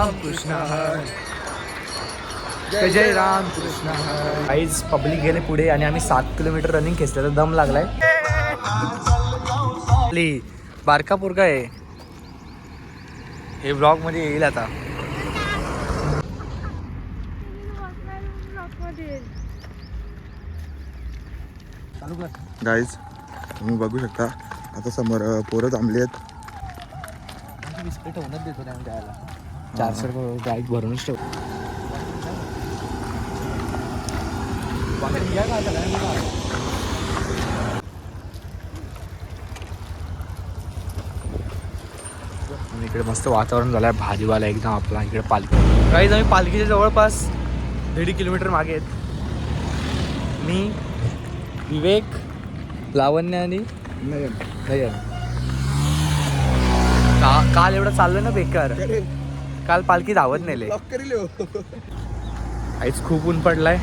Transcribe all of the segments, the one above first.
राम कृष्ण हरी, जय जय राम कृष्ण हरी. काहीच पब्लिक गेले पुढे आणि आम्ही 7 किलोमीटर रनिंग खेचलं तर दम लागलाय. बारका पोरगा आहे हे ब्लॉग मध्ये येईल आता. गाईज तुम्ही बघू शकता आता समोर पोरं थांबली आहेत. बिस्किट होऊनच देतो नाही द्यायला. 400 गाईड भरूनच ठेव. इकडे मस्त वातावरण झालंय भाजीवाला एकदम आपला. इकडे पालखी काहीच आम्ही पालखीच्या जवळपास 1.5 किलोमीटर मागे आहेत. मी विवेक, लावण्य आणि नयन. काल एवढं चाललं ना बेकार. काल पालखी धावत नेले. काहीच खूप ऊन पडलाय.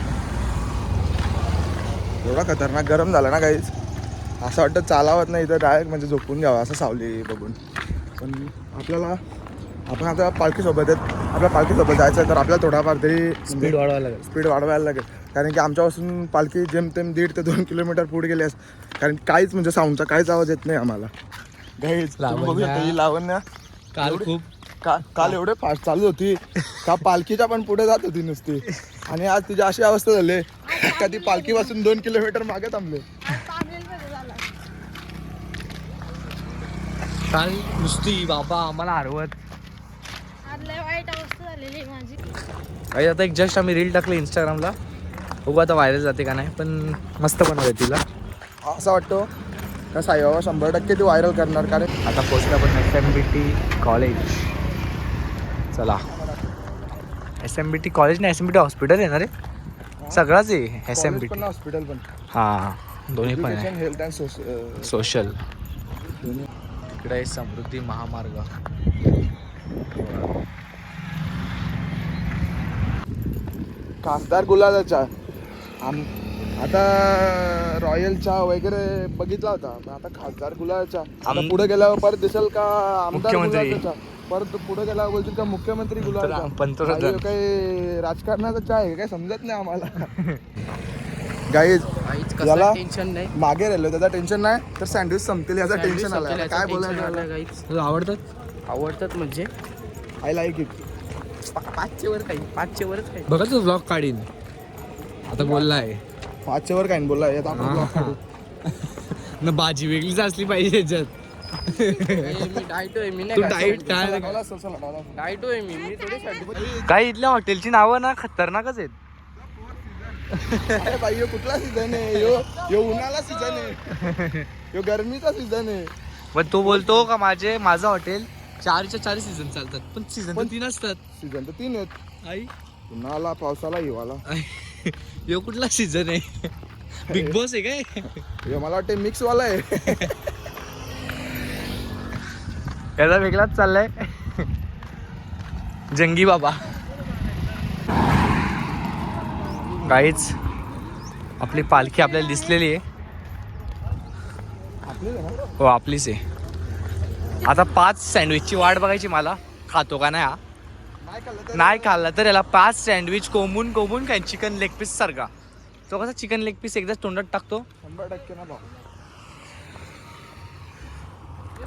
एवढा खतरनाक गरम झाला ना काहीच असं वाटतं चालावत नाही तर डायरेक्ट म्हणजे झोपून घ्यावं असं सावली बघून. पण आपण आता पालखीसोबत आहेत. आपल्या पालखीसोबत जायचं तर आपल्याला थोडाफार तरी स्पीड वाढवायला लागेल. कारण की आमच्यापासून पालखी जेमतेम 1.5 ते 2 किलोमीटर पुढे गेली असं. कारण काहीच म्हणजे साऊंडचा काहीच आवाज येत नाही आम्हाला. गाईज बघू शकता ही लावण्या काल एवढे फास्ट चालू होती का पालखीच्या पण पुढे जात होती नुसती. आणि आज तिची अशी अवस्था झाली का ती पालखीपासून 2 किलोमीटर मागे थांबले. काल नुसती बाबा आम्हाला हरवत. वाईट अवस्था झालेली माझी. काही आता एक जस्ट आम्ही रील टाकली इंस्टाग्रामला. बघू आता व्हायरल जाते का नाही. पण मस्त बनवते तिला. असं वाटतं का साईबाबा 100% ती व्हायरल करणार. कारण आता पोचला पण SMBT कॉलेज. चला SMBT कॉलेज नाही SMBT हॉस्पिटल येणार आहे. सगळाच आहे SMBT पण हॉस्पिटल पण. हां दोन्ही पण आहे. Health and social. इकडे आहे समृद्धी महामार्ग. खासदार गुलाबाचा आता रॉयलचा वगैरे बघितला होता. पण आता खासदार गुलाबाचा आता पुढे गेल्यावर परत दिसेल का आमदार गुलाबाचा. परत पुढे गेल्यावर बोलतील का मुख्यमंत्री गुलाबाचा. पंतप्रधान काही राजकारणाचा चहा आहे काय समजत नाही आम्हाला. गाईज याला टेन्शन नाही. मागे राहिलो त्याचा टेन्शन नाही तर सँडविच संपतील याचा टेन्शन आला. काय बोलायचं आवडतात म्हणजे आय लाईक इट. 5चे वर काही बघा तू ब्लॉग काढीन आता बोललाय. 5च्या वर काय बोलला यात आपण vlog काढू. ना भाजी वेगळीच असली पाहिजे त्याच्यात. काही इथल्या हॉटेलची नावं ना खतरनाकच आहेत. अरे बाई ह्यो कुठला सीझन आहे. ह्यो उन्हाळा सीझन आहे. ह्यो गरमीचा सीझन आहे. पण तो बोलतो का माझं हॉटेल 4च्या 4 सीझन चालतात. पण सीझन पण 3 असतात. सीझन तर 3 आहेत. आई उन्हाळा पावसाला हिवाळा. ह्यो कुठला सीझन आहे. बिग बॉस आहे काय. ह्यो मला वाटतं मिक्स वाला आहे. याचा वेगळाच चाललाय. जंगी बाबा. काहीच आपली पालखी आपल्याला दिसलेली आहे. हो आपलीच आहे. आता 5 सँडविचची वाट बघायची मला. खातो का नाही हा. नाही खाल्ला तर याला 5 सँडविच कोंबून काय चिकन लेग पीस सारखा. तो कसा चिकन लेग पीस एकदाच तोंडात टाकतो. 100% ना भाऊ.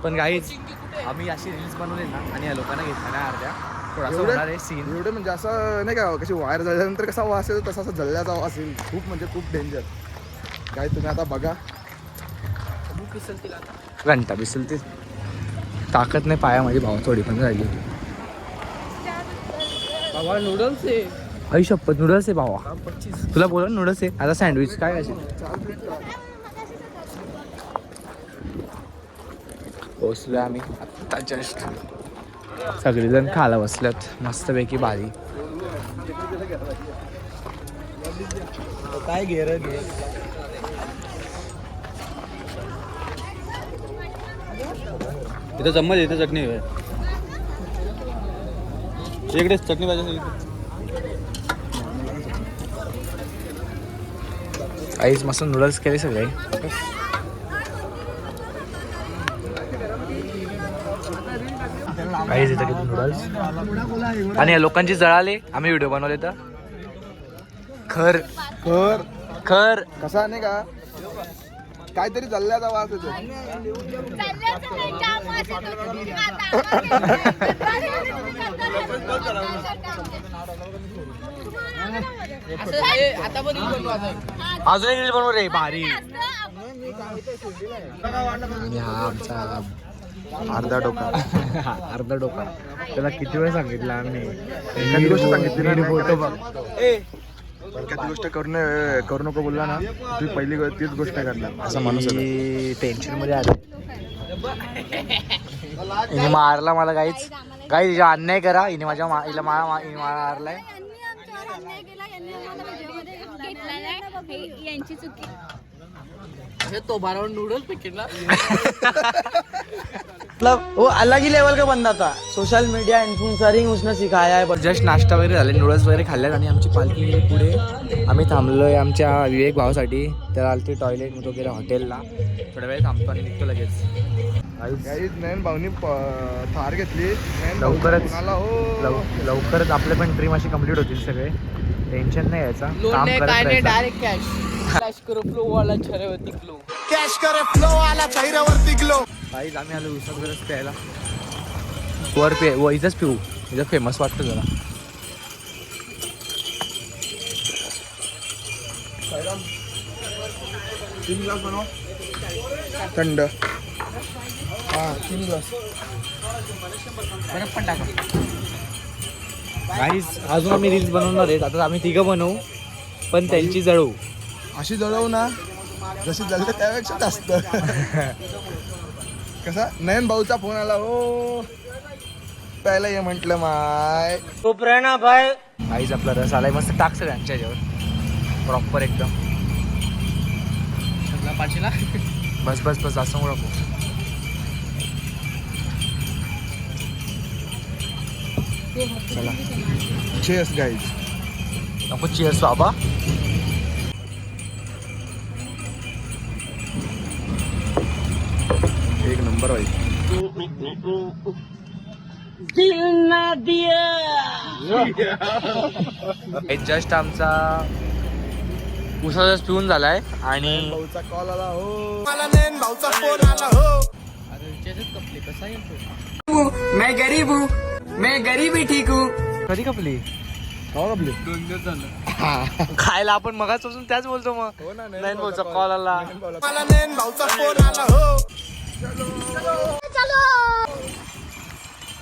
पण काहीच आम्ही अशी रील्स बनवले ना आणि या लोकांना घेतला नाही अर्ध्या. थोडासा होणार आहे सीन. एवढे म्हणजे असं नाही का कशी वायर झाल्यानंतर कसा वास येतो तसा जळल्याचा वास येईल. खूप म्हणजे खूप डेंजर. काय तुम्ही आता बघा. घंटा बिसलते. ताकद नाही पायामध्ये भावा थोडी पण राहिली. बाबा नूडल्स आहे. आई शपथ नूडल्स आहे भावा. तुला बोला नूडल्स आहे. आता सँडविच काय असेल. पोचलोय आम्ही आत्ता जस्ट. सगळेजण खायला बसल्यात मस्तपैकी भारी. काय घे रे घे. इथं चम्मच इथं चटणी आहे. इकडे चटणी पाहिजे. आईच मस्त नूडल्स केले सगळे. काहीच येतं की नूडल्स आणि या लोकांची जळाले आम्ही व्हिडिओ बनवले तर खर कर खर कसा नाही का काहीतरी चालल्याचा वास येतो अजून एक रील बनव रे भारी. आणि हा आमचा अर्धा डोका अर्धा डोका त्याला किती वेळ सांगितलं आम्ही एखादी गोष्ट सांगितली ना, फोटो बघ. एखादी गोष्ट करू नको बोलला ना ती पहिली तीच गोष्ट करणार असा माणूस आहे. टेन्शन मध्ये आलं हिने मारला मला काहीच काही तिचा अन्याय करा हिने माझ्या हिला हिने मारलाय. यांची चुकी तो बारावर नूडल्स पेकेटला मतलब वो अलग ही लेवल का बंदा था. सोशल मीडिया इन्फ्लुएंसरिंग उसने सिखाया है. जस्ट नाश्ता वगैरे झाले नूडल्स वगैरे खाल्ल्यात आणि आमची पालखी गेली पुढे. आम्ही थांबलोय आमच्या विवेक भावासाठी त्याला आलती टॉयलेट वगैरे हॉटेलला. थोड्या वेळ थांबतो आणि निघतो लगेच. काहीच नयन भाऊनी थार घेतली नयन भाऊ लवकरच कोणाला हो लवकरच आपले पण ड्रीम अशी कंप्लीट होतील सगळे. टेन्शन नाही यायचा काम लोन करत काय नाही राहायचं. डायरेक्ट कॅश करो फ्लो वाला छरेवरती फ्लो. काहीच आम्ही आलो उसात गरज प्यायला वर इथंच पिऊ इथं फेमस वाटतं जरा. तीन ग्लास बनव थंड हा 3 ग्लास बरं पण टाका. काहीच अजून आम्ही रील्स बनवणार आहेत. आता आम्ही तिघं बनवू पण त्यांची जळवू. अशी जळव ना जशी जळलं त्यापेक्षा जास्त कसा नयन भाऊचा फोन आला हो प्यायला ये म्हटलं माय प्रेरणा भाई काहीच आपला रस आलाय मस्त टाक सगळ्यांच्या ह्याच्यावर प्रॉपर एकदम. पाचीला बस बस बस असं नको. चला चेस गाईज नको चिअर्स बाबा. एक नंबर वाईज जस्ट आमचा उसाचा पिऊन झालाय आणि भाऊचा कॉल आला हो मला नयन भाऊचा फोन आला हो कपले कसा येतो. मैं गरीब हूँ मैं गरीब ही ठीक हूँ. कधी कपली हो आपली 2 दिवस झालं. खायला आपण मगाचपासून त्याच बोलतो मग. हो ना नयन भाऊचा कॉल आला. मला नयन भाऊचा फोन आला हो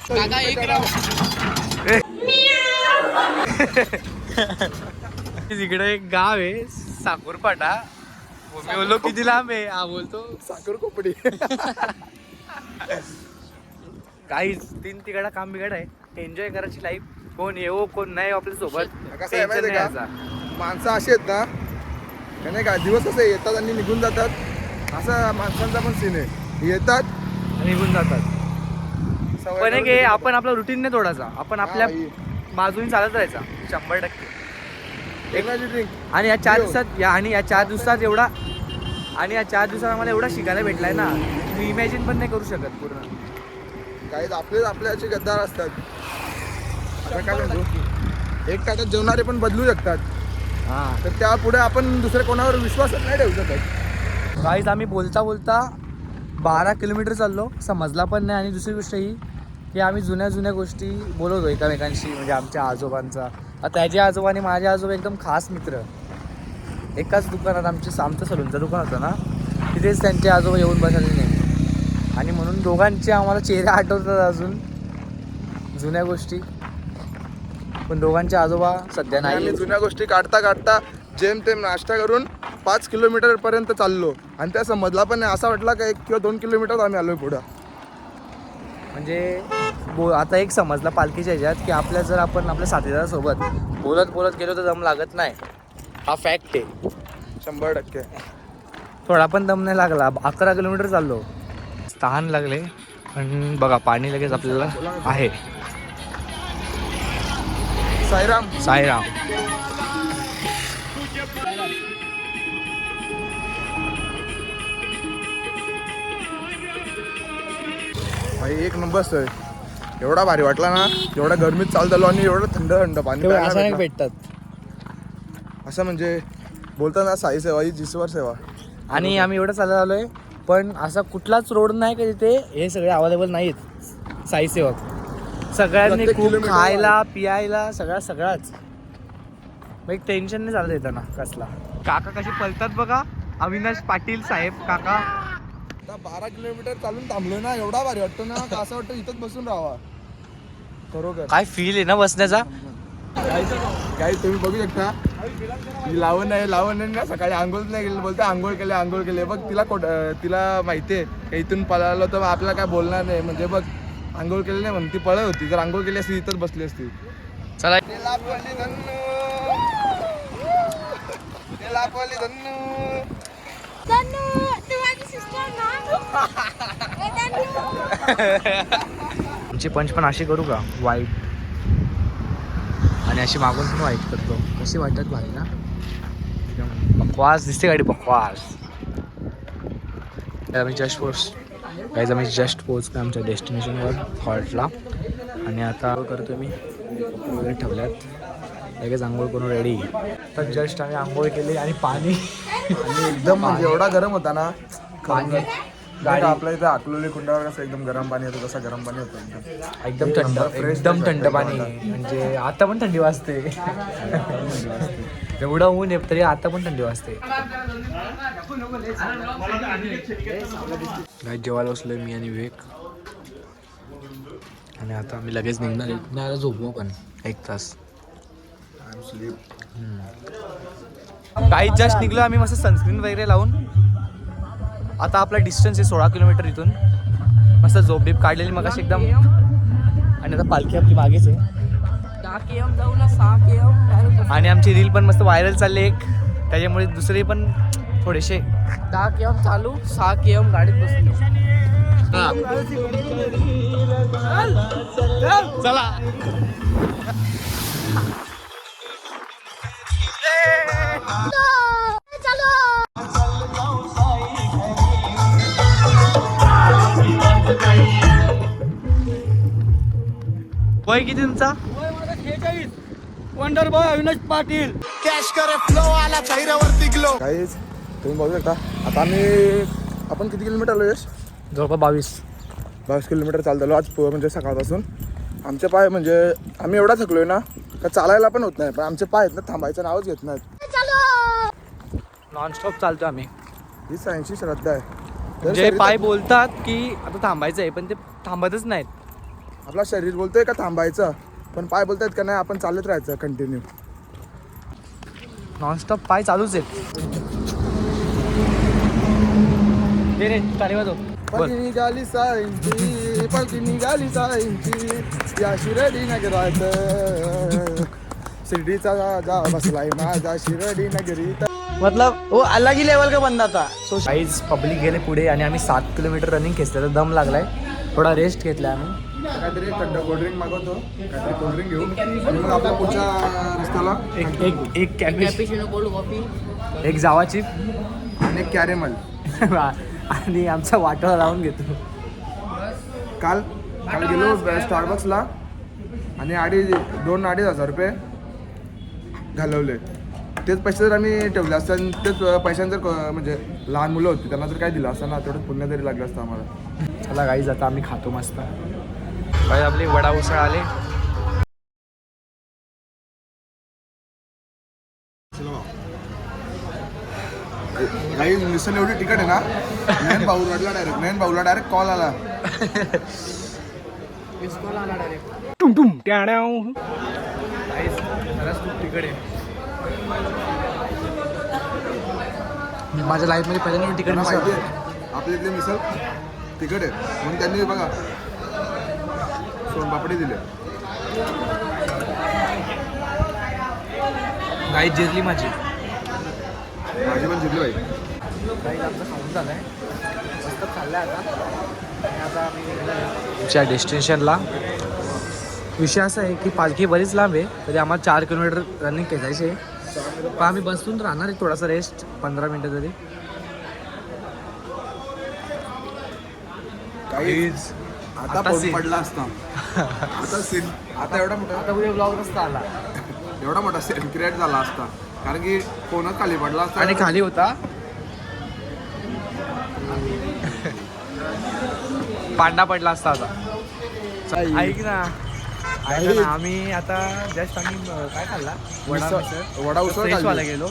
काका एक राव तिकडे एक गाव आहे साकूरपाटा. मी बोललो किती लांब आहे हा बोलतो साखर कोपडी काहीच 3 तिकडा काम बिघड आहे. एन्जॉय करायची लाईफ. कोण येऊ कोण नाही आपल्या सोबत कसं आहे टेन्शन माहिती नाही आहे का यायचा. माणसं अशी आहेत ना का नाही का दिवस असे येतात आणि निघून जातात असा माणसांचा पण सीन आहे. येतात आणि निघून जातात. सवय पण एक करून हे देतात. आपण आपला रुटीन नाही तोडायचा. आपण आपल्या हा, बाजूने चालत राहायचा 100%. एनर्जी ड्रिंक आणि या 4 दिवसात आणि या 4 दिवसात एवढा आणि या 4 दिवसात आम्हाला एवढा शिकायला भेटलाय ना तुम्ही इमॅजिन पण नाही करू शकत पूर्ण. काही आपल्याचे गद्दार असतात. आता काय म्हणतो एक ताटात जेवणारे पण बदलू शकतात. हां तर त्या पुढे आपण दुसऱ्या कोणावर विश्वासच नाही ठेवू शकत. काहीच आम्ही बोलता बोलता 12 किलोमीटर चाललो समजला पण नाही. आणि दुसरी गोष्ट ही की आम्ही जुन्या गोष्टी बोलवतो एकामेकांशी. म्हणजे आमच्या आजोबांचा त्याचे आजोबा आणि माझे आजोबा एकदम खास मित्र. एकाच दुकानात आमचं सलूनचं दुकान होतं ना तिथेच त्यांचे आजोबा येऊन बसायचे नेहमी. आणि म्हणून दोघांचे आम्हाला चेहरे आठवतात अजून जुन्या गोष्टी. पण दोघांचे आजोबा सध्या आणि आम्ही नाही. जुन्या गोष्टी काढता जेमतेम नाश्ता करून 5 किलोमीटर पर्यंत चाललो आणि त्या समजला पण नाही. असा वाटला का 1 किंवा 2 किलोमीटर आम्ही आलोय पुढं. म्हणजे आता एक समजला पालखीच्या ह्याच्यात की आपल्या जर आपण आपल्या साथीदारासोबत बोलत गेलो तर दम लागत नाही. हा फॅक्ट आहे 100%. थोडा पण दम नाही लागला. 11 किलोमीटर चाललो. तहान लागले पण बघा पाणी लगेच आपल्याला आहे. साईराम साईराम. भाई एक नंबर सर एवढा भारी वाटला ना, एवढा गरमीत चालतो आणि एवढं थंड थंड पाणी प्यायला अचानक भेटलं. भेटतात. असं म्हणजे बोलतात ना, साई सेवा ही जीश्वर सेवा. आणि आम्ही एवढं चालत आलोय, पण असा कुठलाच रोड नाही का तिथे हे सगळे अवेलेबल नाहीत साई सेवक. सगळ्यांनी प्रत्येक खूप किलोमीटरवर खायला पियायला सगळाच मग एक टेन्शन नाही चालत येताना कसला. काका कशी पळतात बघा, अविनाश पाटील साहेब काका. आता 12 किलोमीटर चालून थांबलो ना, एवढा भारी वाटतो ना, का असं वाटतं इथंच बसून राहावा. खरोखर काय फील आहे ना बसण्याचा. काही तुम्ही बघू शकता, ही लावण आहे ना, सकाळी आंघोळ नाही गेली, बोलते आंघोळ केले. बघ तिला माहिती आहे इथून पळालो तर आपल्याला काय बोलणार नाही. म्हणजे बघ, आंघोळ केली नाही म्हणून ती पळत होती. जर आंघोळ केली असती इथंच बसली असती. चला आमची पंच पण अशी करू का, वाईट आणि अशी मागून पण वाईट करतो. कशी वाटतात भारी ना, एकदम बकवास दिसते गाडी, बकवास. आम्ही जस्ट पोहोचलो आमच्या डेस्टिनेशनवर हॉल्टला. आणि आता करतो मी वगैरे ठेवल्यात, लगेच आंघोळ करून रेडी. तर जस्ट आम्ही आंघोळ केली आणि पाणी आणि एकदम म्हणजे एवढा गरम होता ना, पाणी गाडी आपल्या इथं अकलोली कुंडावर कसं एकदम गरम पाणी होतं, तसं गरम पाणी होतं. एकदम थंड, एकदम थंड पाणी. म्हणजे आता पण थंडी वाजते. एवढं ऊन आहे तरी आता पण थंडी वाजते. जेवायला बसलोय मी आणि विवेक. आणि आता आम्ही लगेच निघणार झोपू पण 1 तास. काही जस्ट निघलो आम्ही मस्त सनस्क्रीन वगैरे लावून. आता आपला डिस्टन्स आहे 16 किलोमीटर इथून. मस्त झोप बीप काढलेली मग अशी एकदम. आणि आता पालखी आपली मागेच आहे. 6 km जाऊ ना, 6 km. आणि आमची रील पण मस्त व्हायरल चालली एक, त्याच्यामुळे दुसरे पण थोडेसे. 10 km चालू, 6 km गाडीत बसलो. चला वय किती तुमचा? Wonder boy Avinash Patil. काहीच तुम्ही बघू शकता. आता आपण किती किलोमीटर आलो यश? जवळपास 22 किलोमीटर चालतो आज म्हणजे सकाळपासून. आमचे पाय म्हणजे आम्ही एवढा थकलोय ना, का चालायला पण होत नाही. पण आमचे पाय आहेत ना, थांबायचं नावच घेत नाहीत. नॉनस्टॉप चालतो आम्ही. ही सायन्सची श्रद्धा आहे. जे पाय बोलतात की आता थांबायचं आहे, पण ते थांबतच नाहीत. आपला शरीर बोलतोय का थांबायचं, पण पाय बोलतायत का नाही आपण चालत राहायचं कंटिन्यू. नॉनस्टॉप पाय चालूच आहेत. दे रे ताली वाजव. पलकी निघाली सायंची या शिर्डी नगरात, शिर्डीचा राजा बसलाय माझा शिर्डी नगरीत. मतलब वो अलग ही लेवल का बंदा था. काहीच पब्लिक गेले पुढे आणि आम्ही 7 किलोमीटर रनिंग खेचलं तर दम लागलाय. थोडा रेस्ट घेतला आम्ही. काहीतरी थंड कोल्ड्रिंक मागवतो, काहीतरी कोल्ड्रिंक घेऊ आणि मग आपल्या पुढच्या रस्त्याला एक कॅपिचिनो कोल्ड कॉफी. एक जावाची आणि एक कॅरेमल. आणि आमचा वाटोळा लावून घेतो. काल गेलो स्टारबक्सला आणि 2-2.5 रुपये घालवले. तेच पैसे जर आम्ही ठेवले असते आणि तेच पैशांनी जर म्हणजे लहान मुलं होती त्यांना जर काय दिलं असतं ना, तेवढं पुण्य तरी लागलं असतं आम्हाला. चला गाईज आता आम्ही खातो मस्त. काही आपले वडा उसळ आले. काही मिसळ एवढी तिकट आहे ना, नयन भाऊला डायरेक्ट कॉल आला. खूप तिकट आहे. मी माझ्या लाईफमध्ये पहिल्यांदा तिकट त्यांना माहिती आहे आपल्या इथले मिसळ तिकट आहे म्हणून त्यांनी बघा सोनपापडी दिले. गाई जिरली माझी पण जिरली बाई. गाई आमचं खाऊन झालं आहे, मस्त चाललं आहे आता. आणि आता आम्ही आमच्या डेस्टिनेशनला. विषय असा आहे की पालखी बरीच लांब आहे, तरी आम्हाला 4 किलोमीटर रनिंग खेचायची आहे. पण आम्ही बसून राहणार आहे थोडासा रेस्ट 15 मिनटं तरी. काहीच आता पाऊस पडला असता. आता एवढा मोठा आता उद्या ब्लॉग नसता आला. एवढा मोठा सेलिब्रेट झाला असता कारण की फोनच खाली पडला असता आणि खाली होता पांडा पडला असता आता. ऐक ना आम्ही आता जस्ट आम्ही काय खाल्ला वडा उसळ फ्रेशवाला गेलो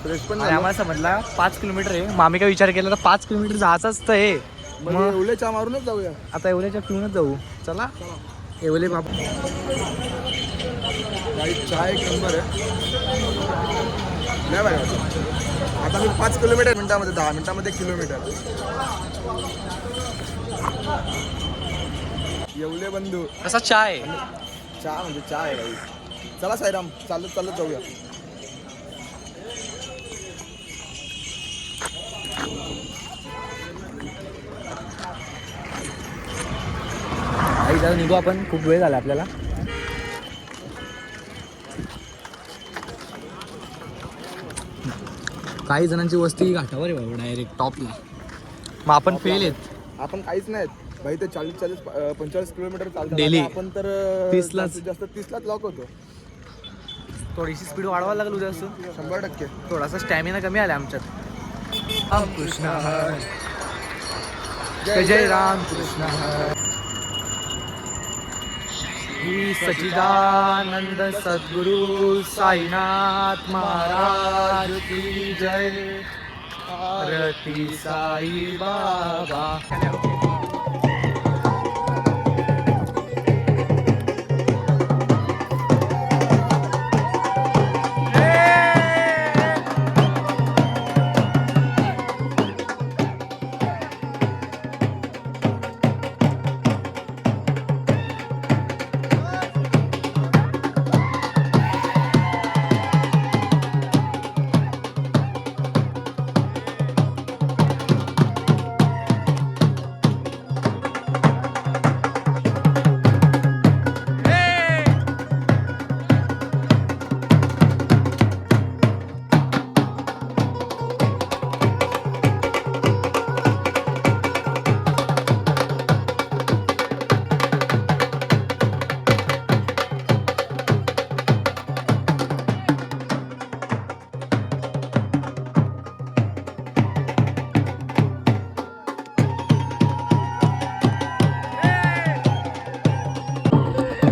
फ्रेश पण आणि आम्हाला समजला 5 किलोमीटर आहे. मग आम्ही काय विचार केला तर 5 किलोमीटर जायचं असतं हे. मग एवढे चहा मारूनच जाऊया. आता एवढ्याच्या पिऊनच जाऊ. चला एवढे बाबा. गाई चहा एक नंबर आहे. नाही बाय आता मी 5 किलोमीटर मिनिटामध्ये 10 मिनिटामध्ये किलोमीटर. येवले बंधू कसा चहा आहे. चहा म्हणजे चहा आहे गाई. चला साईराम चालत चालत जाऊया. आई जरा निघू आपण. खूप वेळ झाला आपल्याला. काही जणांची वस्ती घाटावर आहे बाबा डायरेक्ट टॉपला. मग आपण फेल आहेत. आपण काहीच नाहीत भाई. ते 40-45 किलोमीटर चालतात. Daily. आपण तर 30 लाच. जास्त 30लाच लॉक होतो. थोडीशी स्पीड वाढवायला लागलो जास्त. 100%. थोडासा स्टॅमिना कमी आला आमच्यात. राम कृष्ण हरी. जय जय राम कृष्ण हरी. श्री सच्चिदानंद सद्गुरु साईनाथ महाराज की जय. आरती साई बाबा.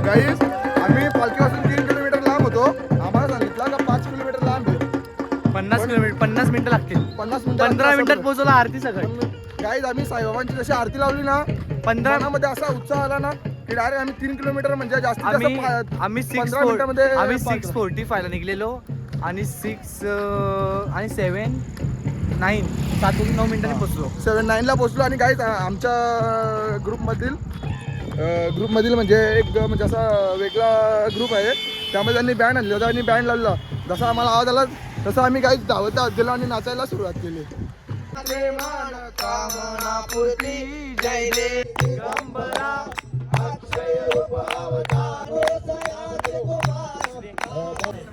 गाईस आम्ही पालखीपासून 3 किलोमीटर लांब होतो. आम्हाला सांगितलं का 5 किलोमीटर लांब आहे. 50 मिनिटं लागतील. 50 मिनिटं 15 मिनिटात पोहोचवला आरती सगळं. गाईज आम्ही साईबाबांची जशी आरती लावली ना 15 मध्ये असा उत्साह आला ना की डायरेक्ट आम्ही 3 किलोमीटर म्हणजे जास्तीत आम्ही जास्त आम्ही 15 मिनिटामध्ये 6:45 ला निघलेलो आणि 7 9 मिनिटांनी पोहोचलो. 7-9 पोहोचलो. आणि गाईज आमच्या ग्रुपमधील म्हणजे एक म्हणजे असा वेगळा ग्रुप आहे. त्यामध्ये त्यांनी बँड आणली होता आणि बँड लावला. जसा आम्हाला आवाज आला तसं आम्ही गाईज धावत गेलो आणि नाचायला सुरुवात केली.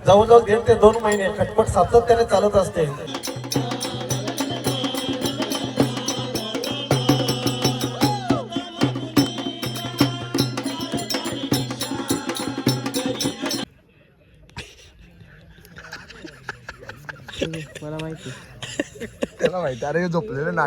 जवळजवळ 1.5 ते 2 महिने खटपट सातत्याने चालत असते. मला माहिती. त्याला माहिती अरे झोपलेलं ना.